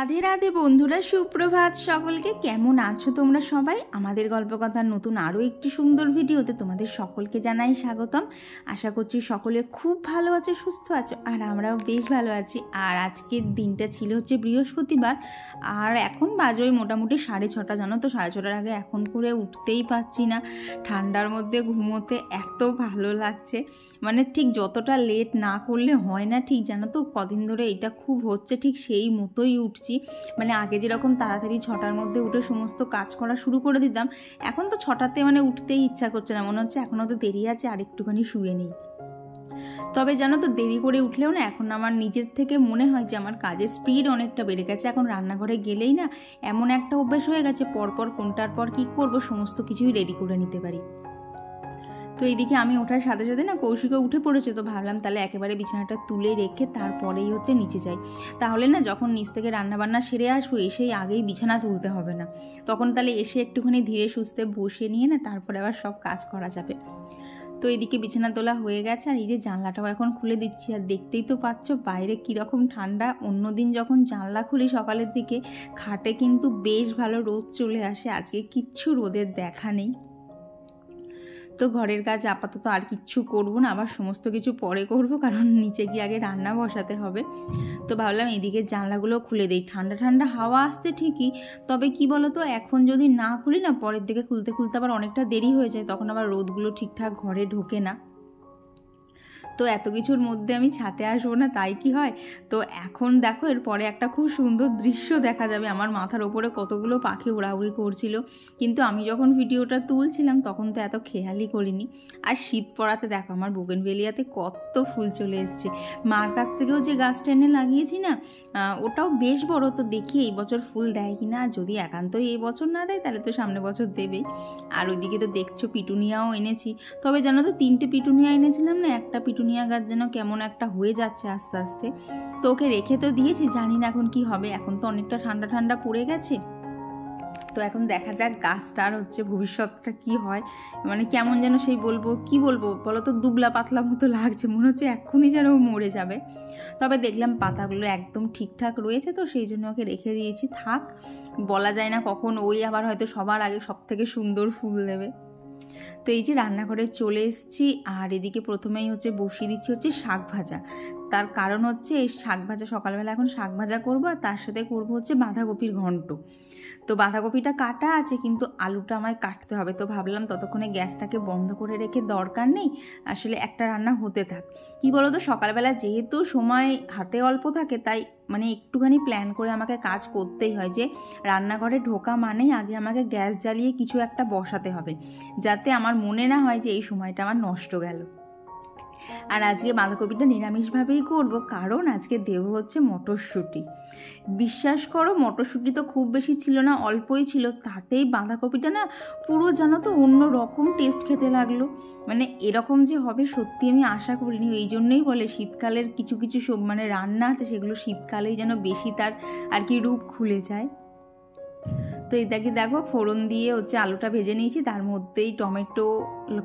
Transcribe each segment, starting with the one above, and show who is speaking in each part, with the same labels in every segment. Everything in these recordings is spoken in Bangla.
Speaker 1: রাধে রাধে বন্ধুরা, সুপ্রভাত সকলকে। কেমন আছো তোমরা সবাই? আমাদের গল্পকথার নতুন আরও একটি সুন্দর ভিডিওতে তোমাদের সকলকে জানাই স্বাগতম। আশা করছি সকলে খুব ভালো আছো, সুস্থ আছো, আর আমরাও বেশ ভালো আছি। আর আজকের দিনটা ছিল হচ্ছে বৃহস্পতিবার, আর এখন বাজে মোটামুটি 6:30। জানো তো, 6:30 আগে এখন করে উঠতেই পারছি না। ঠান্ডার মধ্যে ঘুমোতে এত ভালো লাগছে, মানে ঠিক যতটা লেট না করলে হয় না, ঠিক জানো তো কদিন ধরে এটা খুব হচ্ছে, ঠিক সেই মতোই উঠছি। মানে আগে যেরকম তাড়াতাড়ি 6টার মধ্যে উঠে সমস্ত কাজ করা শুরু করে দিতাম, এখন তো 6টাতে মানে উঠতেই ইচ্ছা করছে না, মনে হচ্ছে এখনও তো দেরি আছে, আর একটুখানি শুয়ে নেই। তবে জানো তো, দেরি করে উঠলেও না এখন আমার নিজের থেকে মনে হয় যে আমার কাজের স্পিড অনেকটা বেড়ে গেছে। এখন রান্নাঘরে গেলেই না এমন একটা অভ্যাস হয়ে গেছে, পরপর কোনটার পর কী করবো সমস্ত কিছুই রেডি করে নিতে পারি। তো এইদিকে আমি ওঠার সাথে সাথে না কৌশিকও উঠে পড়েছে, তো ভাবলাম তাহলে একেবারে বিছানাটা তুলে রেখে তারপরেই হচ্ছে নিচে যাই। তাহলে না যখন নিচ থেকে রান্নাবান্না সেরে আসবো, এসেই আগেই বিছানা তুলতে হবে না, তখন তাহলে এসে একটুখানি ধীরে সুস্থে বসে নিয়ে না তারপরে আবার সব কাজ করা যাবে। তো এদিকে বিছানা তোলা হয়ে গেছে, আর এই যে জানলাটাও এখন খুলে দিচ্ছি। আর দেখতেই তো পাচ্ছ বাইরে কীরকম ঠান্ডা। অন্যদিন যখন জানলা খুলি সকালের দিকে, খাটে কিন্তু বেশ ভালো রোদ চলে আসে, আজকে কিচ্ছু রোদের দেখা নেই। তো ঘরের কাজ আপাতত আর কিচ্ছু করবো না, আবার সমস্ত কিছু পরে করবো, কারণ নিচে গিয়ে আগে রান্না বসাতে হবে। তো ভাবলাম এদিকে জানলাগুলো খুলে দিই, ঠান্ডা ঠান্ডা হাওয়া আসছে ঠিকই, তবে কি বলো তো, এখন যদি না খুলি না পরের দিকে খুলতে খুলতে আবার অনেকটা দেরি হয়ে যায়, তখন আবার রোদগুলো ঠিকঠাক ঘরে ঢোকে না। তো এত কিছুর মধ্যে আমি ছাদে আসবো না তাই কি হয়? তো এখন দেখো এরপরে একটা খুব সুন্দর দৃশ্য দেখা যাবে। আমার মাথার ওপরে কতগুলো পাখি উড়াউড়ি করছিল, কিন্তু আমি যখন ভিডিওটা তুলছিলাম তখন তো এত খেয়ালই করিনি। আর শীত পড়াতে দেখো আমার বোগেনভেলিয়াতে কত ফুল চলে এসছে। মার কাছ থেকেও যে গাছটা এনে লাগিয়েছি না, ওটাও বেশ বড়, তো দেখি এই বছর ফুল দেয় কিনা। যদি একান্তই এই বছর না দেয় তাহলে তো সামনে বছর দেবেই। আর ওইদিকে তো দেখছো পিটুনিয়াও এনেছি, তবে জানো তো 3টে পিটুনিয়া এনেছিলাম না, একটা পিটুনিয়া গাছ যেন কেমন একটা হয়ে যাচ্ছে আস্তে আস্তে। তো ওকে রেখে তো দিয়েছি, জানি না এখন কি হবে, এখন তো অনেকটা ঠান্ডা ঠান্ডা পড়ে গেছে। তো এখন দেখা যাক গাছটার হচ্ছে ভবিষ্যৎটা কি হয়। মানে কেমন যেন সেই কি বলবো বলো তো, দুবলা পাতলা মতো লাগছে, মনে হচ্ছে এক্ষুনি যেন মরে যাবে। তবে দেখলাম পাতাগুলো একদম ঠিকঠাক রয়েছে, তো সেই জন্য ওকে রেখে দিয়েছি, থাক। বলা যায় না কখন ওই আবার হয়তো সবার আগে সব থেকে সুন্দর ফুল দেবে। তো এই যে রান্নাঘরে চলে এসেছি, আর এদিকে প্রথমেই হচ্ছে বসিয়ে দিচ্ছি হচ্ছে শাক ভাজা। তার কারণ হচ্ছে এই শাক ভাজা, সকালবেলা এখন শাক ভাজা করবো, আর তার সাথে করবো হচ্ছে বাঁধাকপির ঘন্ট। তো বাঁধাকপিটা কাটা আছে, কিন্তু আলুটা আমায় কাটতে হবে। তো ভাবলাম ততক্ষণে গ্যাসটাকে বন্ধ করে রেখে দরকার নেই, আসলে একটা রান্না হতে থাক। কি বলো তো, সকালবেলা যেহেতু সময় হাতে অল্প থাকে, তাই মানে একটুখানি প্ল্যান করে আমাকে কাজ করতেই হয়, যে রান্নাঘরে ঢোকা মানেই আগে আমাকে গ্যাস জ্বালিয়ে কিছু একটা বসাতে হবে, যাতে আমার মনে না হয় যে এই সময়টা আমার নষ্ট গেল। আর আজকে বাঁধাকপিটা নিরামিষভাবেই করব, কারণ আজকে দেব হচ্ছে মটরশুঁটি। বিশ্বাস করো, মটরশুঁটি তো খুব বেশি ছিল না, অল্পই ছিল, তাতেই বাঁধাকপিটা না পুরো জানো তো অন্য রকম টেস্ট খেতে লাগলো। মানে এরকম যে হবে সত্যি আমি আশা করিনি। এই জন্যই বলে শীতকালের কিছু কিছু মানে রান্না আছে, সেগুলো শীতকালেই যেন বেশি তার আর কি রূপ খুলে যায়। তো এটাকে দেখো ফোড়ন দিয়ে হচ্ছে আলুটা ভেজে নিয়েছি, তার মধ্যেই টমেটো,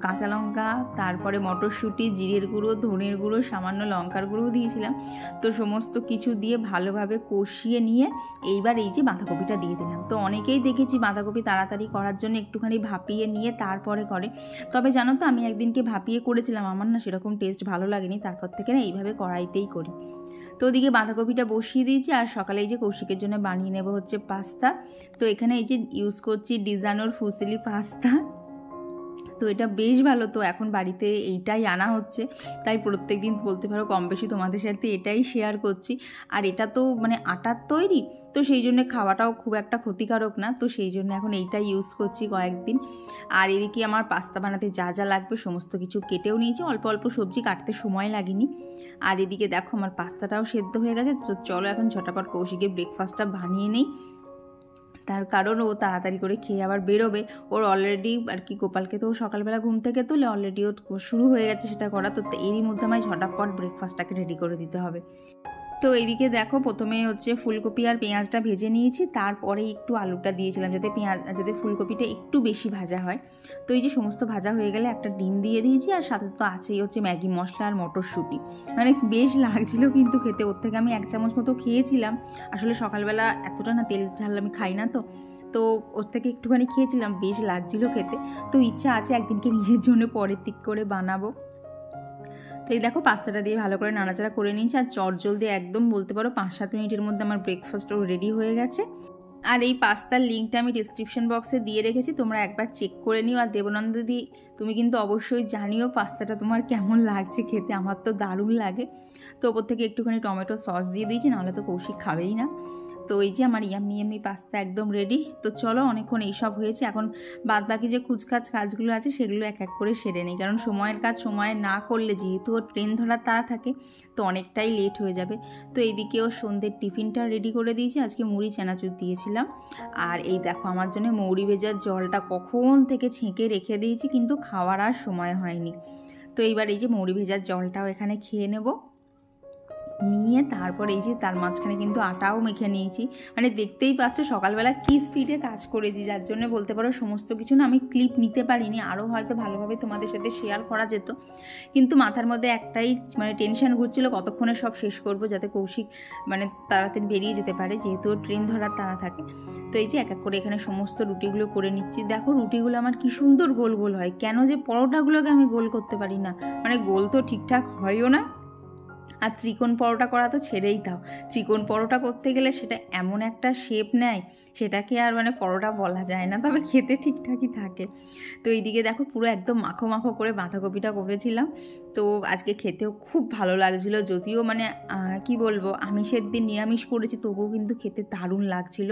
Speaker 1: কাঁচা লঙ্কা, তারপরে মটরশুঁটি, জিরের গুঁড়ো, ধনের গুঁড়ো, সামান্য লঙ্কার গুঁড়োও দিয়েছিলাম। তো সমস্ত কিছু দিয়ে ভালোভাবে কষিয়ে নিয়ে এইবার এই যে বাঁধাকপিটা দিয়ে দিলাম। তো অনেকেই দেখেছি বাঁধাকপি তাড়াতাড়ি করার জন্য একটুখানি ভাপিয়ে নিয়ে তারপরে করে, তবে জানো তো আমি একদিনকে ভাপিয়ে করেছিলাম, আমার না সেরকম টেস্ট ভালো লাগেনি, তারপর থেকে না এইভাবে কড়াইতেই করি। তো ওদিকে বাঁধাকপিটা বসিয়ে দিয়েছি, আর সকালে এই যে কৌশিকের জন্য বানিয়ে নেব হচ্ছে পাস্তা। তো এখানে এই যে ইউজ করছি ডিজানোর ফুসিলি পাস্তা, তো এটা বেশ ভালো। তো এখন বাড়িতে এইটাই আনা হচ্ছে, তাই প্রত্যেক দিন বলতে পারো কম বেশি তোমাদের সাথে এটাই শেয়ার করছি। আর এটা তো মানে আটার তৈরি, তো সেই জন্য খাওয়াটাও খুব একটা ক্ষতিকারক না, তো সেই জন্য এখন এইটাই ইউজ করছি কয়েকদিন। আর এদিকে আমার পাস্তা বানাতে যা যা লাগবে সমস্ত কিছু কেটেও নিয়েছি, অল্প অল্প সবজি কাটতে সময় লাগেনি। আর এদিকে দেখো আমার পাস্তাটাও সেদ্ধ হয়ে গেছে। তো চলো এখন ঝটাপট কৌশিকের ব্রেকফাস্টটা বানিয়ে নেই, তার কারণ ও তাড়াতাড়ি করে খেয়ে আবার বেরোবে। ওর অলরেডি আর কি গোপালকে তো সকালবেলা ঘুম থেকে তোলে, অলরেডি ও শুরু হয়ে গেছে সেটা করা। তো এরই মধ্যে আমায় ঝটাপট ব্রেকফাস্টটাকে রেডি করে দিতে হবে। তো এইদিকে দেখো প্রথমে হচ্ছে ফুলকপি আর পেঁয়াজটা ভেজে নিয়েছি, তারপরে একটু আলুটা দিয়েছিলাম যাতে ফুলকপিটা একটু বেশি ভাজা হয়। তো এই যে সমস্ত ভাজা হয়ে গেলে একটা ডিম দিয়ে দিয়েছি, আর সাথে তো আছেই হচ্ছে ম্যাগি মশলা আর মটরশুঁটি। মানে বেশ লাগছিল কিন্তু খেতে। ওর থেকে আমি 1 চামচ মতো খেয়েছিলাম। আসলে সকালবেলা এতটা না তেল ঝাল আমি খাই না, তো ওর থেকে একটুখানি খেয়েছিলাম, বেশ লাগছিল খেতে। তো ইচ্ছা আছে একদিনকে নিজের জন্য পরের দিক করে বানাবো। তো এই দেখো পাস্তাটা দিয়ে ভালো করে নাড়াচাড়া করে নিয়েছি, আর চটজলদি একদম বলতে পারো 5-7 মিনিটের মধ্যে আমার ব্রেকফাস্টও রেডি হয়ে গেছে। আর এই পাস্তার লিঙ্কটা আমি ডিসক্রিপশন বক্সে দিয়ে রেখেছি, তোমরা একবার চেক করে নিও। আর দেবনন্দিদি তুমি কিন্তু অবশ্যই জানিও পাস্তাটা তোমার কেমন লাগছে খেতে। আমার তো দারুণ লাগে। তো ওপর থেকে একটুখানি টমেটো সস দিয়ে দিয়েছি, নাহলে তো কৌশিক খাবেই না। তো এই যে আমার ইয়াম্মি পাস্তা একদম রেডি। তো চলো অনেকক্ষণ এইসব হয়েছে, এখন বাদ বাকি যে কুচকাচ কাজগুলো আছে সেগুলো এক এক করে সেরে নিই, কারণ সময়ের কাজ সময়ে না করলে যেহেতু ওর ট্রেন ধরার তাড়া থাকে তো অনেকটাই লেট হয়ে যাবে। তো এইদিকে ও সন্ধ্যের টিফিনটা রেডি করে দিয়েছি, আজকে মুড়ি চানাচুর দিয়েছিলাম। আর এই দেখো আমার জন্য মৌরি ভেজার জলটা কখন থেকে ছেঁকে রেখে দিয়েছি, কিন্তু খাওয়ার আর সময় হয়নি। তো এইবার এই যে মৌরি ভেজার জলটাও এখানে খেয়ে নেব, নিয়ে তারপর এই যে তার মাঝখানে কিন্তু আটাও মেখে নিয়েছি। মানে দেখতেই পাচ্ছ সকালবেলা কি স্পিডে কাজ করেছি, যার জন্য বলতে পারো সমস্ত কিছু না আমি ক্লিপ নিতে পারিনি, আরও হয়তো ভালোভাবে তোমাদের সাথে শেয়ার করা যেত। কিন্তু মাথার মধ্যে একটাই মানে টেনশন ঘুরছিল, কতক্ষণে সব শেষ করব যাতে কৌশিক মানে তাড়াতাড়ি বেরিয়ে যেতে পারে, যেহেতু ট্রেন ধরার তাড়া থাকে। তো এই যে এক এক করে এখানে সমস্ত রুটিগুলো করে নিচ্ছি। দেখো রুটিগুলো আমার কি সুন্দর গোল গোল হয়, কেন যে পরোটাগুলোকে আমি গোল করতে পারি না। মানে গোল তো ঠিকঠাক হয়ও না, আর ত্রিকোণ পরোটা করা তো ছেড়েই দাও, চিকন পরোটা করতে গেলে সেটা এমন একটা শেপ নেয়, সেটাকে আর মানে পরোটা বলা যায় না, তবে খেতে ঠিকঠাকই থাকে। তো এইদিকে দেখো পুরো একদম মাখো মাখো করে বাঁধাকপিটা করেছিলাম। তো আজকে খেতেও খুব ভালো লাগছিল, যদিও মানে কি বলবো আমিষের দিন নিরামিষ করেছি, তবুও কিন্তু খেতে দারুণ লাগছিল।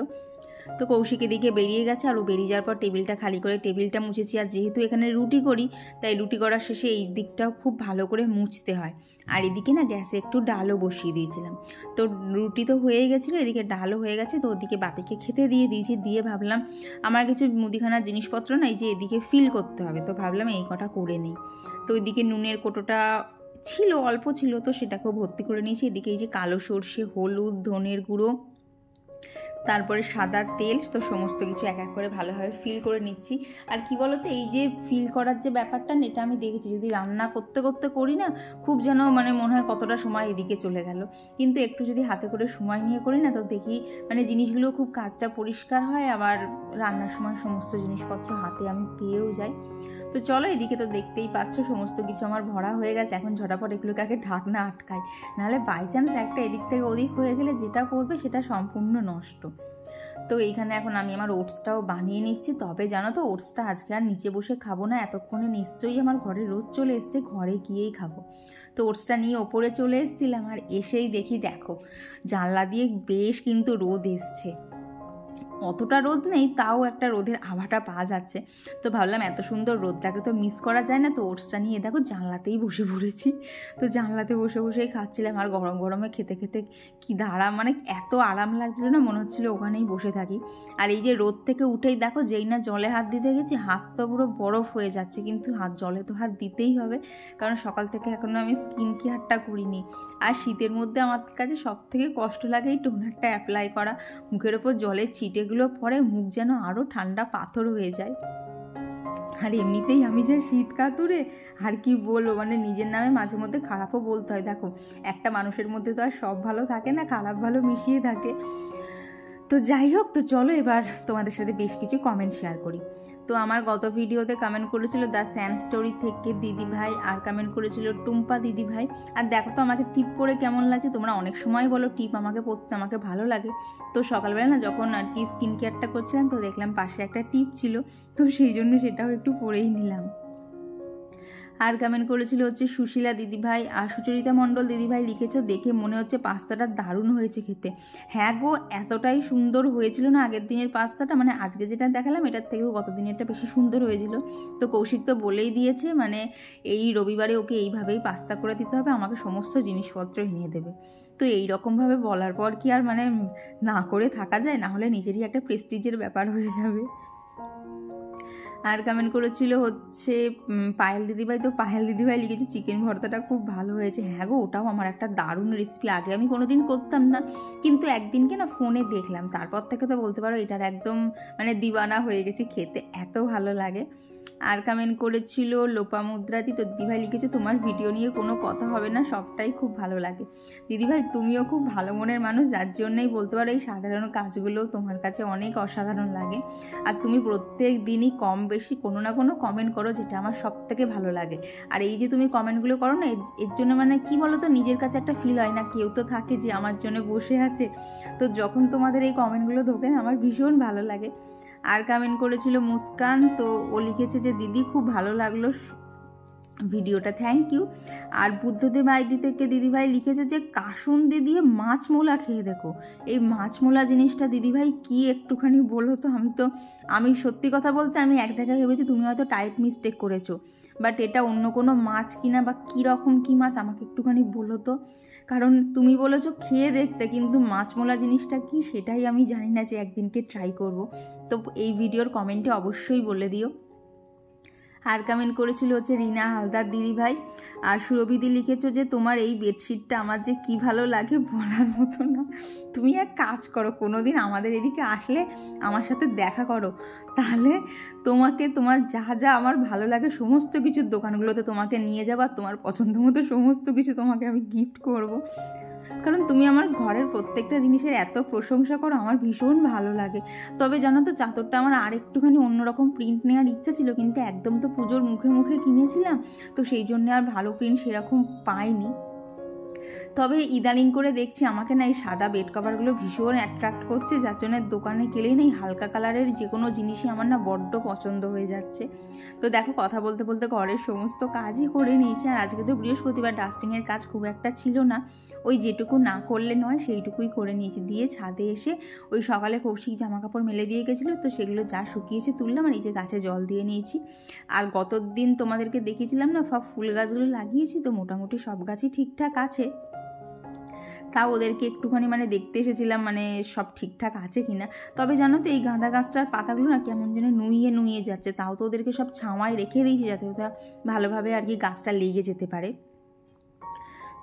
Speaker 1: তো কৌশিক এদিকে বেরিয়ে গেছে, আর ও বেরিয়ে যাওয়ার পর টেবিলটা খালি করে টেবিলটা মুছেছি। আর যেহেতু এখানে রুটি করি, তাই রুটি করার শেষে এই দিকটাও খুব ভালো করে মুছতে হয়। আর এদিকে না গ্যাসে একটু ডালও বসিয়ে দিয়েছিলাম। তো রুটি তো হয়ে গেছিলো, এদিকে ডালও হয়ে গেছে। তো ওদিকে বাপিকে খেতে দিয়ে দিয়েছি, দিয়ে ভাবলাম আমার কিছু মুদিখানার জিনিসপত্র না এই যে এদিকে ফিল করতে হবে, তো ভাবলাম এই কটা করে নিই। তো ওইদিকে নুনের কোটোটা ছিল, অল্প ছিল, তো সেটাকেও ভর্তি করে নিয়েছি। এদিকে এই যে কালো সর্ষে, হলুদ, ধনের গুঁড়ো, তারপরে সাদা তেল, তো সমস্ত কিছু এক এক করে ভালোভাবে ফিল করে নিচ্ছি। আর কি বলতো এই যে ফিল করার যে ব্যাপারটা না, এটা আমি দেখেছি যদি রান্না করতে করতে করি না, খুব যেন মানে মনে হয় কতটা সময় এদিকে চলে গেল। কিন্তু একটু যদি হাতে করে সময় নিয়ে করি না, তো দেখি মানে জিনিসগুলো খুব কাজটা পরিষ্কার হয়, আবার রান্নার সময় সমস্ত জিনিসপত্র হাতে আমি পেয়েও যাই। তো চলো এদিকে তো দেখতেই পাচ্ছ সমস্ত কিছু আমার ভরা হয়ে গেছে, এখন ঝটাপট এগুলোকে আগে ঢাকনা আটকাই, নাহলে বাই চান্স একটা এদিক থেকে ওদিক হয়ে গেলে যেটা করবে সেটা সম্পূর্ণ নষ্ট। তো এইখানে এখন আমি আমার ওটসটাও বানিয়ে নিচ্ছি। তবে জানো তো ওটসটা আজকে আর নিচে বসে খাবো না, এতক্ষণে নিশ্চয়ই আমার ঘরে রোদ চলে এসছে, ঘরে গিয়েই খাবো। তো ওটসটা নিয়ে ওপরে চলে এসেছিলাম, আর এসেই দেখি দেখো জানলা দিয়ে বেশ কিন্তু রোদ এসছে। অতটা রোদ নেই, তাও একটা রোদের আভাটা পাওয়া যাচ্ছে। তো ভাবলাম এত সুন্দর রোদটাকে তো মিস করা যায় না, তো ওটসটা নিয়ে দেখো জানলাতেই বসে পড়েছি। তো জানলাতে বসে বসেই খাচ্ছিলাম, আর গরম গরমে খেতে খেতে কি দাঁড়া মানে এত আরাম লাগছিল না, মনে হচ্ছিল ওখানেই বসে থাকি। আর এই যে রোদ থেকে উঠেই দেখো যেই না জলে হাত দিতে গেছি, হাত তো পুরো বরফ হয়ে যাচ্ছে, কিন্তু জলে তো হাত দিতেই হবে, কারণ সকাল থেকে এখনও আমি স্কিন কেয়ারটা করিনি। আর শীতের মধ্যে আমার কাছে সব থেকে কষ্ট লাগে এই টোনারটা অ্যাপ্লাই করা, মুখের ওপর জলের ছিটেগুলো পরে মুখ যেন আরও ঠান্ডা পাথর হয়ে যায়। আর এমনিতেই আমি যে শীত কাতুরে, আর কি বলবো, মানে নিজের নামে মাঝে মধ্যে খারাপও বলতে হয়। দেখো একটা মানুষের মধ্যে তো আর সব ভালো থাকে না, খারাপ ভালো মিশিয়ে থাকে। তো যাই হোক, তো চলো এবার তোমাদের সাথে বেশ কিছু কমেন্ট শেয়ার করি। তো আমার গত ভিডিওতে কমেন্ট করেছিল দ্য স্যান স্টোরি থেকে দিদি ভাই, আর কমেন্ট করেছিল টুম্পা দিদি ভাই। আর দেখো তো আমাকে টিপ পরে কেমন লাগছে, তোমরা অনেক সময় বলো টিপ আমাকে পরতে আমাকে ভালো লাগে। তো সকালবেলা না যখন আর কি স্কিন কেয়ারটা করছিলাম, তো দেখলাম পাশে একটা টিপ ছিল, তো সেই জন্য সেটাও একটু পরেই নিলাম। আর কমেন্ট করেছিল হচ্ছে সুশীলা দিদিভাই আর সুচরিতা মণ্ডল দিদিভাই, লিখেছো দেখে মনে হচ্ছে পাস্তাটা দারুণ হয়েছে খেতে। হ্যাঁ গো, এতটাই সুন্দর হয়েছিল না আগের দিনের পাস্তাটা, মানে আজকে যেটা দেখালাম এটার থেকেও গত দিনেরটা বেশি সুন্দর হয়েছিল। তো কৌশিক তো বলেই দিয়েছে মানে এই রবিবারে ওকে এইভাবেই পাস্তা করে দিতে হবে, আমাকে সমস্ত জিনিসপত্র এনে দেবে। তো এই রকমভাবে বলার পর কি আর মানে না করে থাকা যায়, না হলে নিজেরই একটা প্রেস্টিজের ব্যাপার হয়ে যাবে। আর কমেন্ট করেছিল হচ্ছে পায়েল দিদিভাই, তো পায়েল দিদিভাই লিখেছে চিকেন ভর্তাটা খুব ভালো হয়েছে। হ্যাঁ গো, ওটাও আমার একটা দারুণ রেসিপি, আগে আমি কোনোদিন করতাম না, কিন্তু একদিনকে না ফোনে দেখলাম, তারপর থেকে তো বলতে পারো এটার একদম মানে দিওয়ানা হয়ে গেছি, খেতে এত ভালো লাগে। আর কমেন্ট করেছিল লোপামুদ্রাদি, তো দিদিভাই লিখেছে তোমার ভিডিও নিয়ে কোনো কথা হবে না, সবটাই খুব ভালো লাগে। দিদিভাই তুমিও খুব ভালো মনের মানুষ, যার জন্যই বলতে পারো এই সাধারণ কাজগুলোও তোমার কাছে অনেক অসাধারণ লাগে। আর তুমি প্রত্যেক দিনই কম বেশি কোনো না কোনো কমেন্ট করো, যেটা আমার সব থেকে ভালো লাগে। আর এই যে তুমি কমেন্টগুলো করো না, এর জন্য মানে কি বলো তো, নিজের কাছে একটা ফিল হয় না, কেউ তো থাকে যে আমার জন্য বসে আছে। তো যখন তোমাদের এই কমেন্টগুলো ঢোকে আমার ভীষণ ভালো লাগে। আর কমেন্ট করেছিল মুস্কান, তো ও লিখেছে যে দিদি খুব ভালো লাগলো ভিডিওটা, থ্যাংক ইউ। আর বুদ্ধদেব আইডি থেকে দিদিভাই লিখেছে যে কাসুন্দি দিয়ে মাছ মোলা খেয়ে দেখো। এই মাছ মোলা জিনিসটা দিদিভাই কি একটুখানি বলো তো, আমি সত্যি কথা বলতে আমি এক জায়গায় ভেবেছি তুমি হয়তো টাইপ মিস্টেক করেছো, বাট এটা অন্য কোনো মাছ কিনা বা কীরকম কী মাছ আমাকে একটুখানি বলো তো, কারণ তুমি বলেছো খেয়ে দেখতে, কিন্তু মাছ মোলা জিনিসটা কি সেটাই আমি জানি না, যে একদিনকে ট্রাই করব। তো এই ভিডিওর কমেন্টে অবশ্যই বলে দিও। আর কমেন্ট করেছিল হচ্ছে রিনা হালদার দিদিভাই। আর সুরভিদি লিখেছো যে তোমার এই বেডশিটটা আমার যে কি ভালো লাগে বলার মতো না। তুমি এক কাজ করো, কোনো দিন আমাদের এদিকে আসলে আমার সাথে দেখা করো, তাহলে তোমার যা যা আমার ভালো লাগে সমস্ত কিছুর দোকানগুলোতে তোমাকে নিয়ে যাবো, আর তোমার পছন্দ মতো সমস্ত কিছু তোমাকে আমি গিফট করব। কারণ তুমি আমার ঘরের প্রত্যেকটা জিনিসের এত প্রশংসা করো, আমার ভীষণ ভালো লাগে। তবে জানো তো, চাদরটা আমার আর একটুখানি অন্যরকম প্রিন্ট নেওয়ার ইচ্ছা ছিল, কিন্তু একদম তো পুজোর মুখে মুখে কিনেছিলাম, তো সেই জন্য আর ভালো প্রিন্ট সেরকম পাইনি। তবে ইদানিং করে দেখছি আমাকে না এই সাদা বেড কভারগুলো ভীষণ অ্যাট্রাক্ট করছে, যার জন্য দোকানে গেলেই না এই হালকা কালারের যে কোনো জিনিসই আমার না বড্ড পছন্দ হয়ে যাচ্ছে। তো দেখো, কথা বলতে বলতে ঘরের সমস্ত কাজই করে নিয়েছি। আর আজকে তো বৃহস্পতিবার, ডাস্টিংয়ের কাজ খুব একটা ছিল না, ওই যেটুকু না করলে নয় সেইটুকুই করে নিয়েছি। দিয়ে ছাদে এসে ওই সকালে কৌশিক জামা কাপড় মেলে দিয়ে গেছিলো, তো সেগুলো যা শুকিয়েছে তুললাম, আর এই যে গাছে জল দিয়ে নিয়েছি। আর গত দিন তোমাদেরকে দেখিয়েছিলাম না সব ফুল গাছগুলো লাগিয়েছি, তো মোটামুটি সব গাছই ঠিকঠাক আছে। তাও ওদেরকে একটুখানি মানে দেখতে এসেছিলাম, মানে সব ঠিকঠাক আছে কিনা। তবে জানো তো, এই গাঁদা গাছটার পাতাগুলো না কেমন যেন নুইয়ে নুইয়ে যাচ্ছে, তাও তো ওদেরকে সব ছাওয়ায় রেখে দিয়েছি যাতে ওটা ভালোভাবে আর কি গাছটা লেগে যেতে পারে।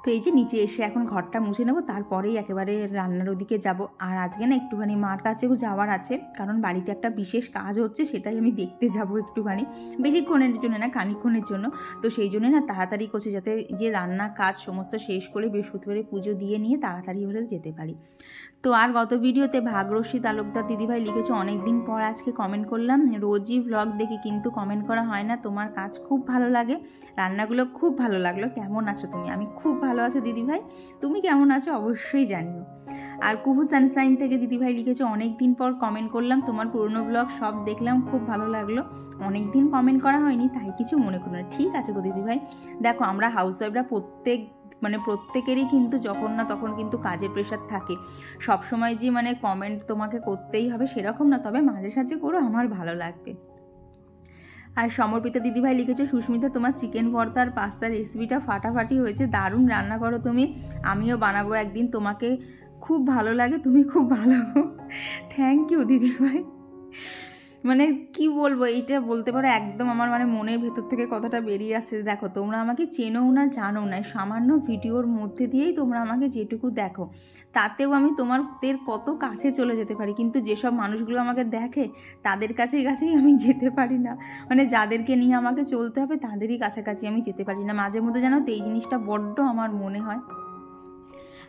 Speaker 1: তো এই যে নিচে এসে এখন ঘরটা মুছে নেবো, তারপরেই একেবারে রান্নার ওদিকে যাব। আর আজকে না একটুখানি মার কাছেও যাওয়ার আছে, কারণ বাড়িতে একটা বিশেষ কাজ হচ্ছে, সেটাই আমি দেখতে যাব একটুখানি, বেশিক্ষণের জন্য না, খানিকক্ষণের জন্য। তো সেই জন্যই না তাড়াতাড়ি করছে, যাতে যে রান্না কাজ সমস্ত শেষ করে বৃহস্পতিবারে পুজো দিয়ে নিয়ে তাড়াতাড়ি হলে যেতে পারি। তো আর গত ভিডিওতে ভাগ্যশ্রী তালুকদার দিদিভাই লিখেছে অনেক দিন পর আজকে কমেন্ট করলাম, রোজই ভ্লগ দেখি কিন্তু কমেন্ট করা হয় না, তোমার কাজ খুব ভালো লাগে, রান্নাগুলো খুব ভালো লাগলো, কেমন আছো তুমি? আমি খুব ভালো আছি দিদিভাই, তুমি কেমন আছো অবশ্যই জানিও। আর কুহু সানশাইন থেকে দিদিভাই লিখেছে অনেক দিন পর কমেন্ট করলাম, তোমার পুরনো ব্লগ সব দেখলাম, খুব ভালো লাগলো, অনেক দিন কমেন্ট করা হয়নি তাই কিছু মনে করো না। ঠিক আছে গো দিদিভাই, দেখো আমরা হাউসওয়াইফরা প্রত্যেকেরই কিন্তু যখন না তখন কিন্তু কাজের প্রেশার থাকে, সবসময় যে মানে কমেন্ট তোমাকে করতেই হবে সেরকম না, তবে মাঝে সাঝে করো, আমার ভালো লাগবে। আর সমর্পিতা দিদিভাই লিখেছে সুস্মিতা তোমার চিকেন ভর্তার পাস্তার রেসিপিটা ফাটাফাটি হয়েছে, দারুণ রান্না করো তুমি, আমিও বানাবো একদিন, তোমাকে খুব ভালো লাগে, তুমি খুব ভালো। থ্যাংক ইউ দিদিভাই, মানে কি বলবো, এইটা বলতে পারো একদম আমার মানে মনের ভেতর থেকে কথাটা বেরিয়ে আসছে। দেখো, তোমরা আমাকে চেনোও না জানো না, সামান্য ভিডিওর মধ্যে দিয়েই তোমরা আমাকে যেটুকু দেখো, তাতেও আমি তোমাদের কত কাছে চলে যেতে পারি, কিন্তু যেসব মানুষগুলো আমাকে দেখে তাদের কাছেই আমি যেতে পারি না, মানে যাদেরকে নিয়ে আমাকে চলতে হবে তাদেরই কাছাকাছি আমি যেতে পারি না। মাঝে মধ্যে জানো তো এই জিনিসটা বড্ড আমার মনে হয়।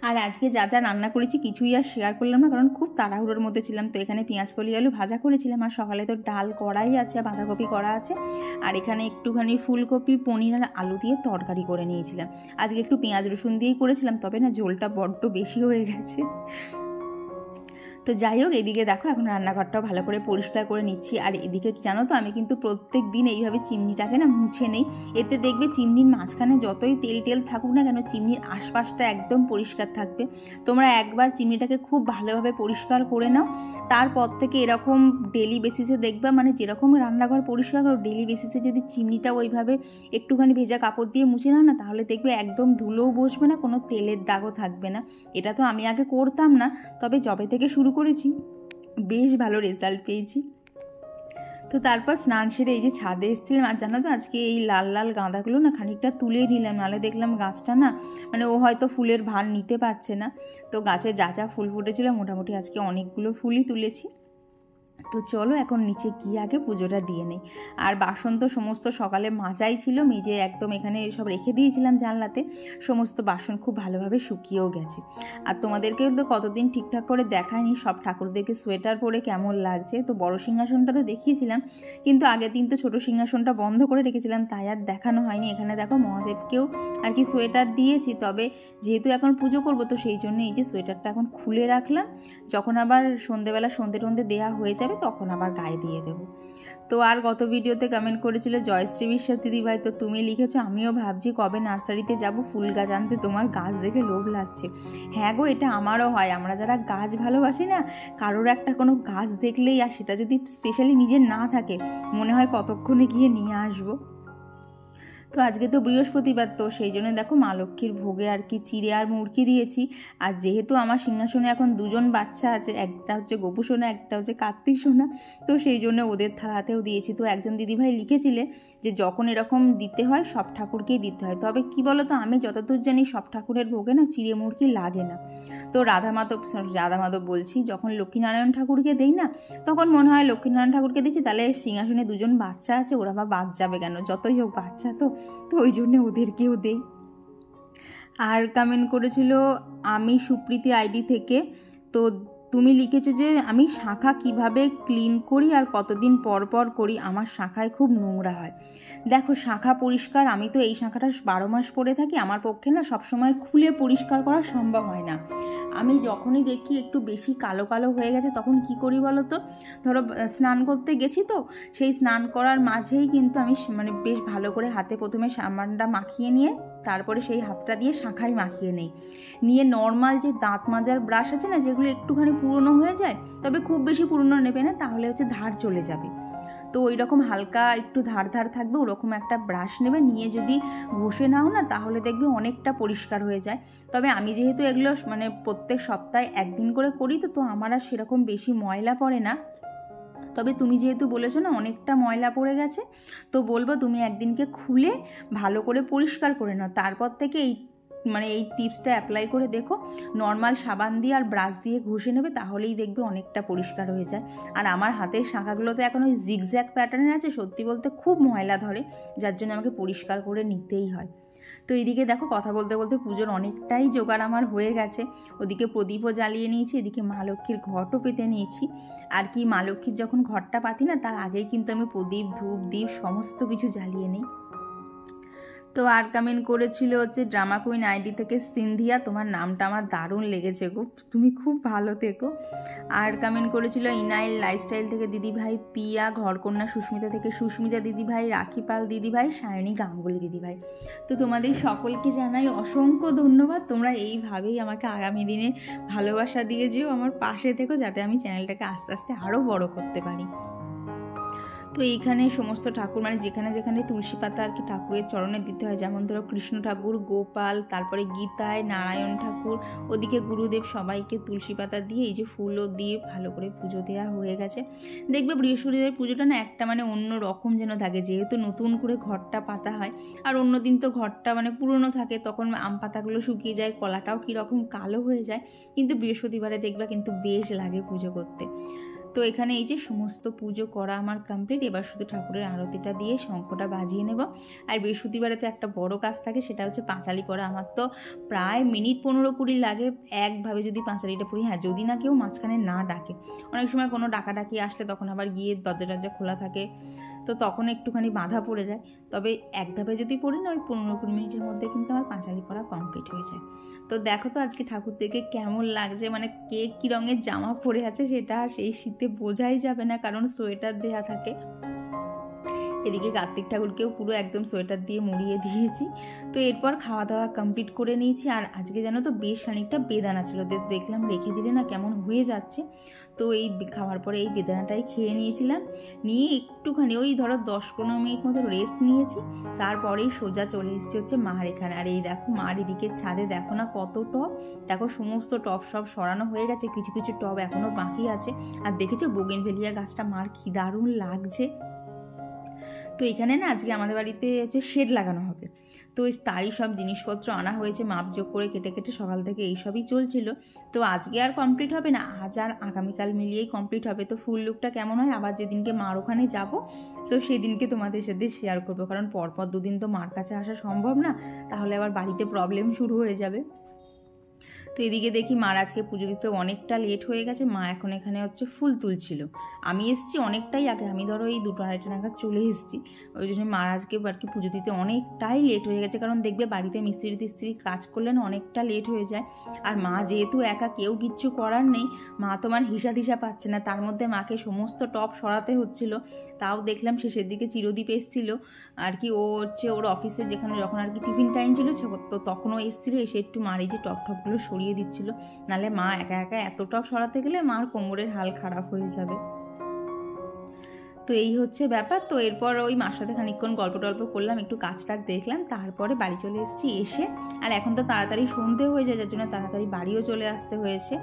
Speaker 1: আর আজকে যা যা রান্না করেছি কিছুই আর শেয়ার করলাম না, কারণ খুব তাড়াহুড়োর মধ্যে ছিলাম। তো এখানে পেঁয়াজ কলি আলু ভাজা করেছিলাম, আর সকালে তো ডাল করাই আছে, বাঁধাকপি করা আছে, আর এখানে একটুখানি ফুলকপি পনির আর আলু দিয়ে তরকারি করে নিয়েছিলাম। আজকে একটু পেঁয়াজ রসুন দিয়েই করেছিলাম, তবে না ঝোলটা বড্ড বেশি হয়ে গেছে। তো যাই হোক, এদিকে দেখো এখন রান্নাঘরটাও ভালো করে পরিষ্কার করে নিচ্ছি। আর এদিকে জানো তো, আমি কিন্তু প্রত্যেক দিন এইভাবে চিমনিটাকে না মুছে নেই, এতে দেখবে চিমনির মাঝখানে যতই তেল থাকুক না কেন, চিমনির আশপাশটা একদম পরিষ্কার থাকবে। তোমরা একবার চিমনিটাকে খুব ভালোভাবে পরিষ্কার করে নাও, তারপর থেকে এরকম ডেলি বেসিসে দেখবে, মানে যেরকম রান্নাঘর পরিষ্কার করো ডেলি বেসিসে যদি চিমনিটা ওইভাবে একটুখানি ভেজা কাপড় দিয়ে মুছে নাও না, তাহলে দেখবে একদম ধুলোও বসবে না, কোনো তেলের দাগও থাকবে না। এটা তো আমি আগে করতাম না, তবে যবে থেকে শুরু করেছি বেশ ভালো রেজাল্ট পেয়েছি। তো তারপর স্নান সেরে এই যে ছাদে এসেছিলাম, আর জানো তো আজকে এই লাল লাল গাঁদাগুলো না খানিকটা তুলে নিলাম, নাহলে দেখলাম গাছটা না মানে ও হয়তো ফুলের ভার নিতে পারছে না। তো গাছে যা যা ফুল ফুটেছিল মোটামুটি আজকে অনেকগুলো ফুলই তুলেছি। তো চলো এখন নিচে গিয়ে আগে পুজোটা দিয়ে নেই। আর বাসন তো সমস্ত সকালে মাজাই ছিল, মেজে একদম এখানে সব রেখে দিয়েছিলাম জানলাতে, সমস্ত বাসন খুব ভালোভাবে শুকিয়েও গেছে। আর তোমাদেরকে তো কতদিন ঠিকঠাক করে দেখায়নি সব ঠাকুরদেরকে সোয়েটার পরে কেমন লাগছে। তো বড় সিংহাসনটা তো দেখিয়েছিলাম, কিন্তু আগের দিন তো ছোটো সিংহাসনটা বন্ধ করে রেখেছিলাম, তাই আর দেখানো হয়নি। এখানে দেখো মহাদেবকেও আর কি সোয়েটার দিয়েছি, তবে যেহেতু এখন পুজো করবো তো সেই জন্য এই যে সোয়েটারটা এখন খুলে রাখলাম, যখন আবার সন্ধেবেলা সন্ধে টন্ধে দেওয়া হয়ে যাবে তখন আবার গায়ে দিয়ে দেবো। তো আর গত ভিডিওতে কমেন্ট করেছিল জয়শ্রী বিশ্বাস দিদিভাই, তো তুমি লিখেছো আমিও ভাবছি কবে নার্সারিতে যাব ফুল গাছ আনতে, তোমার গাছ দেখে লোভ লাগছে। হ্যাঁ গো, এটা আমারও হয়। আমরা যারা গাছ ভালোবাসি না, কারোর একটা কোনো গাছ দেখলেই, আর সেটা যদি স্পেশালি নিজের না থাকে, মনে হয় কতক্ষণে গিয়ে নিয়ে আসবো। তো আজকে তো বৃহস্পতিবার, তো সেই জন্য দেখো মা লক্ষ্মীর ভোগে আর কি চিড়ে আর মুরগি দিয়েছি। আর যেহেতু আমার সিংহাসনে এখন দুজন বাচ্চা আছে, একটা হচ্ছে গোপু সোনা, একটা হচ্ছে কার্তিক সোনা, তো সেই জন্য ওদের থালাতেও দিয়েছি। তো একজন দিদিভাই লিখেছিলে যে যখন এরকম দিতে হয় সব ঠাকুরকেই দিতে হয়, তবে কি বলো তো, আমি যতদূর জানি সব ঠাকুরের ভোগে না চিড়ে মুরগি লাগে না। তো রাধা মাধব বলছি, যখন লক্ষ্মীনারায়ণ ঠাকুরকে দেই না, তখন মনে হয় লক্ষ্মীনারায়ণ ঠাকুরকে দিচ্ছি, তাহলে সিংহাসনে দুজন বাচ্চা আছে, ওরা বা বাদ যাবে কেন, যতই হোক বাচ্চা তো ওই জন্যে ওদেরকেও দেই। আর কমেন্ট করেছিল আমি সুপ্রীতি আইডি থেকে, তো তুমি লিখেছো যে আমি শাখা কিভাবে ক্লিন করি আর কতদিন পর পর করি, আমার শাখায় খুব নোংরা হয়। দেখো শাখা পরিষ্কার, আমি তো এই শাখাটা 12 মাস পরে থাকি, আমার পক্ষে না সবসময় খুলে পরিষ্কার করা সম্ভব হয় না। আমি যখনই দেখি একটু বেশি কালো কালো হয়ে গেছে তখন কি করি বলো তো, ধরো স্নান করতে গেছি, তো সেই স্নান করার মাঝেই কিন্তু আমি মানে বেশ ভালো করে হাতে প্রথমে সাবানটা মাখিয়ে নিয়ে তারপরে সেই হাতটা দিয়ে শাখায় মাখিয়ে নেই, নিয়ে নর্মাল যে দাঁত মাজার ব্রাশ আছে না, যেগুলো একটুখানি পুরনো হয়ে যায়, তবে খুব বেশি পুরনো নেবে না, তাহলে হচ্ছে ধার চলে যাবে। তো ওই রকম হালকা একটু ধার ধার থাকবে ওরকম একটা ব্রাশ নেবে, নিয়ে যদি ঘষে নাও না তাহলে দেখবে অনেকটা পরিষ্কার হয়ে যায়। তবে আমি যেহেতু এগুলো মানে প্রত্যেক সপ্তাহে একদিন করে করি, তো আমার আর সেরকম বেশি ময়লা পড়ে না। তবে তুমি যেহেতু বলেছো না অনেকটা ময়লা পড়ে গেছে, তো বলবো তুমি একদিনকে খুলে ভালো করে পরিষ্কার করে নাও, তারপর থেকে এই টিপসটা অ্যাপ্লাই করে দেখো, নর্মাল সাবান দিয়ে আর ব্রাশ দিয়ে ঘষে নেবে, তাহলেই দেখবে অনেকটা পরিষ্কার হয়ে যায়। আর আমার হাতের শাখাগুলোতে এখন ওই জিগজ্যাগ প্যাটার্নের আছে, সত্যি বলতে খুব ময়লা ধরে, যার জন্য আমাকে পরিষ্কার করে নিতেই হয়। তো এইদিকে দেখো কথা বলতে বলতে পুজোর অনেকটাই জোগাড় আমার হয়ে গেছে, ওদিকে প্রদীপও জ্বালিয়ে নিয়েছি, এদিকে মা লক্ষ্মীর ঘটও পেতে নিয়েছি। আর কি মা লক্ষ্মীর যখন ঘরটা পাতি না, তার আগেই কিন্তু আমি প্রদীপ ধূপ দ্বীপ সমস্ত কিছু জ্বালিয়ে নিই। তো আর কমেন্ট করেছিল হচ্ছে ড্রামা কুইন আইডি থেকে সিন্ধিয়া, তোমার নামটা আমার দারুণ লেগেছে গো, তুমি খুব ভালো থেকো। আর কমেন্ট করেছিল ইনাইল লাইফস্টাইল থেকে দিদিভাই, পিয়া ঘরকন্যা সুস্মিতা থেকে সুস্মিতা দিদিভাই, রাখি পাল দিদিভাই, সায়নী গাঙ্গুলি দিদিভাই। তো তোমাদের সকলকে জানাই অসংখ্য ধন্যবাদ, তোমরা এইভাবেই আমাকে আগামী দিনে ভালোবাসা দিয়ে যেও, আমার পাশে থেকো, যাতে আমি চ্যানেলটাকে আস্তে আস্তে আরও বড় করতে পারি। তো এইখানে সমস্ত ঠাকুর মানে যেখানে যেখানে তুলসী পাতা আর কি ঠাকুরের চরণে দিতে হয়, যেমন ধরো কৃষ্ণ ঠাকুর, গোপাল, তারপরে গীতায় নারায়ণ ঠাকুর, ওদিকে গুরুদেব, সবাইকে তুলসী পাতা দিয়ে এই যে ফুলও দিয়ে ভালো করে পুজো দেওয়া হয়ে গেছে। দেখবে বৃহস্পতিবার পুজোটা না একটা মানে অন্য রকম যেন থাকে, যেহেতু নতুন করে ঘরটা পাতা হয়, আর অন্যদিন তো ঘরটা মানে পুরনো থাকে, তখন আম পাতাগুলো শুকিয়ে যায়, কলাটাও কীরকম কালো হয়ে যায়, কিন্তু বৃহস্পতিবারে দেখবা কিন্তু বেশ লাগে পুজো করতে। তো এখানে এই যে সমস্ত পুজো করা আমার কমপ্লিট, এবার শুধু ঠাকুরের আরতিটা দিয়ে শঙ্খটা বাজিয়ে নেব। আর বৃহস্পতিবারে তো একটা বড় কাজ থাকে, সেটা হচ্ছে পাঁচালি করা। আমার তো প্রায় মিনিট 15-20 লাগে একভাবে যদি পাঁচালিটা পড়ি, হ্যাঁ যদি না কেউ মাঝখানে না ডাকে, অনেক সময় কোনো ডাকাডাকি আসলে তখন আবার গিয়ে দরজা খোলা থাকে, তো তখন একটুখানি বাধা পড়ে যায়। তবে একভাবে যদি পড়ি না, ওই 15-20 মিনিটের মধ্যে কিন্তু আমার পাঁচালি করা কমপ্লিট হয়ে যায়। তো দেখো তো আজকে ঠাকুর থেকে কেমন লাগছে, মানে কে কী রঙের জামা পরে আছে সেটা সেই শীতে বোঝাই যাবে না, কারণ সোয়েটার দেওয়া থাকে। এদিকে কার্তিক ঠাকুরকেও পুরো একদম সোয়েটার দিয়ে মুড়িয়ে দিয়েছি। তো এরপর খাওয়া দাওয়া কমপ্লিট করে নিয়েছি। আর আজকে জানো তো বেশ খানিকটা বেদানা ছিল, দেখলাম রেখে দিলে না কেমন হয়ে যাচ্ছে, তো এই খাওয়ার পরে এই বেদানাটাই খেয়ে নিয়েছিলাম, নিয়ে একটুখানি ওই ধরো 10-15 মিনিট মতো রেস্ট নিয়েছি। তারপরেই সোজা চলে এসেছি হচ্ছে মার এখানে। আর এই দেখো মার এদিকে ছাদে দেখো না কত টব, দেখো সমস্ত টব সব সরানো হয়ে গেছে, কিছু কিছু টব এখনও বাকি আছে। আর দেখেছো বোগেনভেলিয়া গাছটা মার কি দারুণ লাগছে। তো এখানে না আজকে আমাদের বাড়িতে হচ্ছে শেড লাগানো হবে, তো তারই সব জিনিসপত্র আনা হয়েছে, মাপজোগ করে কেটে কেটে সকাল থেকে এইসবই চলছিল। তো আজকে আর কমপ্লিট হবে না, আজ আর আগামীকাল মিলিয়েই কমপ্লিট হবে। তো ফুল লুকটা কেমন হয় আবার যেদিনকে মার ওখানে যাব, তো সেদিনকে তোমাদের সাথে শেয়ার করবো, কারণ পরপর দুদিন তো মার কাছে আসা সম্ভব না, তাহলে আবার বাড়িতে প্রবলেম শুরু হয়ে যাবে। তো এদিকে দেখি মার আজকে পুজো দিতে অনেকটা লেট হয়ে গেছে, মা এখন এখানে হচ্ছে ফুল তুলছিল। আমি এসেছি অনেকটাই আগে, আমি ধরো এই 2-2:30 নাগাদ চলে এসেছি, ওই জন্য মার আজকে আর কি পুজো দিতে অনেকটাই লেট হয়ে গেছে। কারণ দেখবে বাড়িতে মিস্ত্রি কাজ করলে না অনেকটা লেট হয়ে যায়। আর মা যেহেতু একা, কেউ কিচ্ছু করার নেই, মা তোমার হিসা পাচ্ছে না, তার মধ্যে মাকে সমস্ত টপ সরাতে হচ্ছিল। তাও দেখলাম শেষের দিকে চিরদীপ এসেছিল আর কি, ও হচ্ছে ওর অফিসে যেখানে যখন আর কি টিফিন টাইম ছিল, তো তখনও এসেছিলো, এসে একটু মার এই যে টপগুলো সরিয়ে দিচ্ছিল। নাহলে মা একা একা এত টপ সরাতে গেলে মার কোমরের হাল খারাপ হয়ে যাবে। তো এই হচ্ছে ব্যাপার। তো এরপর ওই মার সাথে খানিকক্ষণ গল্প টল্প করলাম, একটু কাজটাক দেখলাম, তারপরে বাড়ি চলে এসেছি। এসে আর এখন তো তাড়াতাড়ি সন্ধে হয়ে যায়, যার জন্য তাড়াতাড়ি বাড়িও চলে আসতে হয়েছে।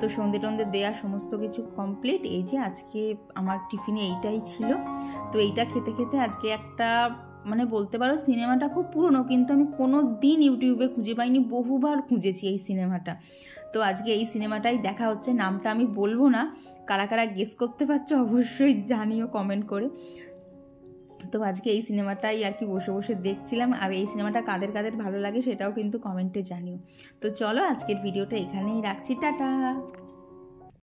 Speaker 1: তো সন্ধে টন্ধে দেওয়া সমস্ত কিছু কমপ্লিট। এই যে আজকে আমার টিফিনে এইটাই ছিল। তো এইটা খেতে খেতে আজকে একটা মানে বলতে পারো সিনেমাটা খুব পুরনো, কিন্তু আমি কোনো দিন ইউটিউবে খুঁজে পাইনি, বহুবার খুঁজেছি এই সিনেমাটা। তো আজকে এই সিনেমাটাই দেখা হচ্ছে, নামটা আমি বলবো না, কারা কারা গেস করতে পারছো অবশ্যই জানিও কমেন্ট করে। তো আজকে এই সিনেমাটাই আর কি বসে বসে দেখছিলাম, আর এই সিনেমাটা কাদের কাদের ভালো লাগে সেটাও কিন্তু কমেন্টে জানিও। তো চলো আজকের ভিডিওটা এখানেই রাখছি, টাটা।